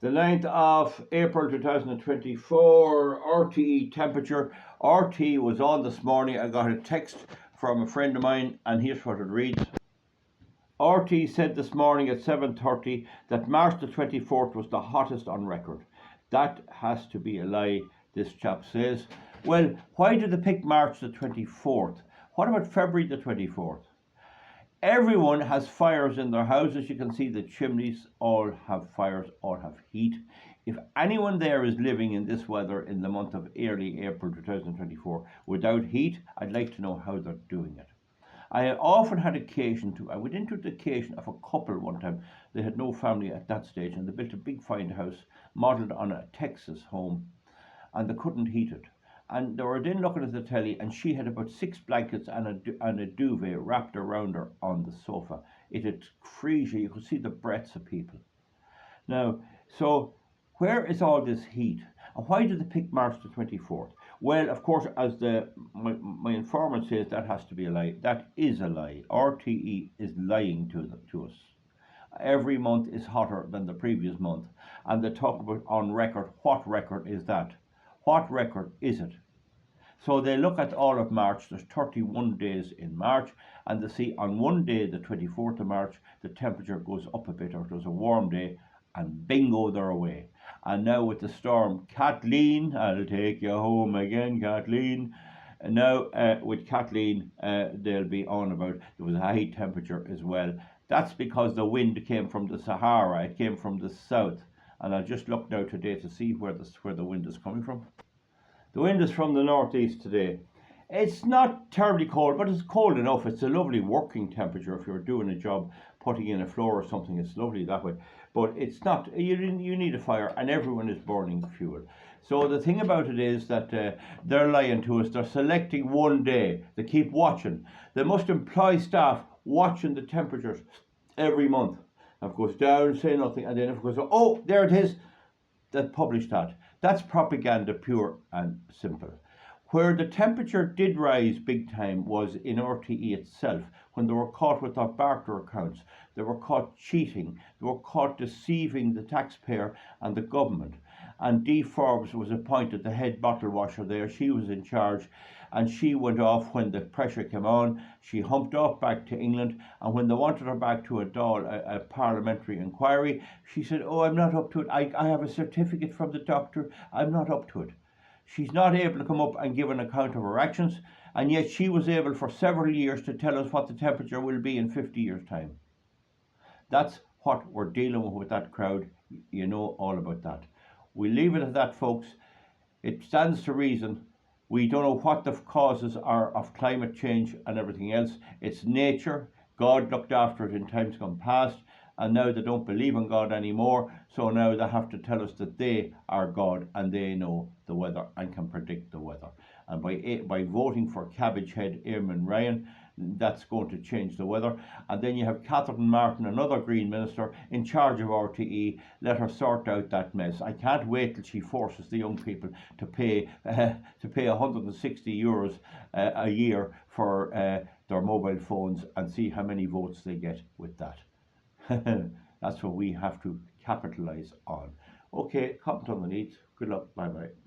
The 9th of April 2024, RTE temperature. RT was on this morning. I got a text from a friend of mine, and here's what it reads. RT said this morning at 7:30 that March the 24th was the hottest on record. That has to be a lie, this chap says. Well, why did they pick March the 24th? What about February the 24th? Everyone has fires in their houses. You can see the chimneys all have fires, all have heat. If anyone there is living in this weather in the month of early April 2024 without heat, I'd like to know how they're doing it. I often had occasion to, I went into the occasion of a couple one time. They had no family at that stage, and they built a big fine house modelled on a Texas home, and they couldn't heat it. And they were then looking at the telly, and she had about 6 blankets and a duvet wrapped around her on the sofa. It'd freeze you. You could see the breaths of people. Now, so where is all this heat? And why did they pick March the 24th? Well, of course, as my informant says, that has to be a lie. That is a lie. RTE is lying to us. Every month is hotter than the previous month. And they talk about on record. What record is that? What record is it? So they look at all of March. There's 31 days in March, and they see on one day, the 24th of March, the temperature goes up a bit, or there's a warm day, and bingo, they're away. And now with the storm Kathleen, I'll take you home again, Kathleen. And now with Kathleen, they'll be on about there was a high temperature as well. That's because the wind came from the Sahara. It came from the south. And I'll just look now today to see where the wind is coming from. The wind is from the northeast today. It's not terribly cold, but it's cold enough. It's a lovely working temperature if you're doing a job, putting in a floor or something. It's lovely that way. But it's not, you need a fire, and everyone is burning fuel. So the thing about it is that they're lying to us. They're selecting one day. They keep watching. They must employ staff watching the temperatures every month. If it goes down, say nothing, and then if it goes, oh, there it is, they publish that. That's propaganda, pure and simple. Where the temperature did rise big time was in RTE itself, when they were caught with their barter accounts. They were caught cheating. They were caught deceiving the taxpayer and the government. And Dee Forbes was appointed the head bottle washer there. She was in charge, and she went off when the pressure came on. She humped off back to England, and when they wanted her back to a Dáil, a parliamentary inquiry, she said, oh, I'm not up to it. I have a certificate from the doctor. I'm not up to it. She's not able to come up and give an account of her actions, and yet she was able for several years to tell us what the temperature will be in 50 years' time. That's what we're dealing with that crowd. You know all about that. We'll leave it at that, folks. It stands to reason. We don't know what the causes are of climate change and everything else. It's nature. God looked after it in times gone past, and now they don't believe in God anymore. So now they have to tell us that they are God and they know the weather and can predict the weather. And by voting for Cabbage Head Eamon Ryan, that's going to change the weather. And then you have Catherine Martin, another Green minister, in charge of RTE. Let her sort out that mess. I can't wait till she forces the young people to pay 160 euros a year for their mobile phones, and see how many votes they get with that. That's what we have to capitalise on. Okay, comment underneath. Good luck. Bye bye.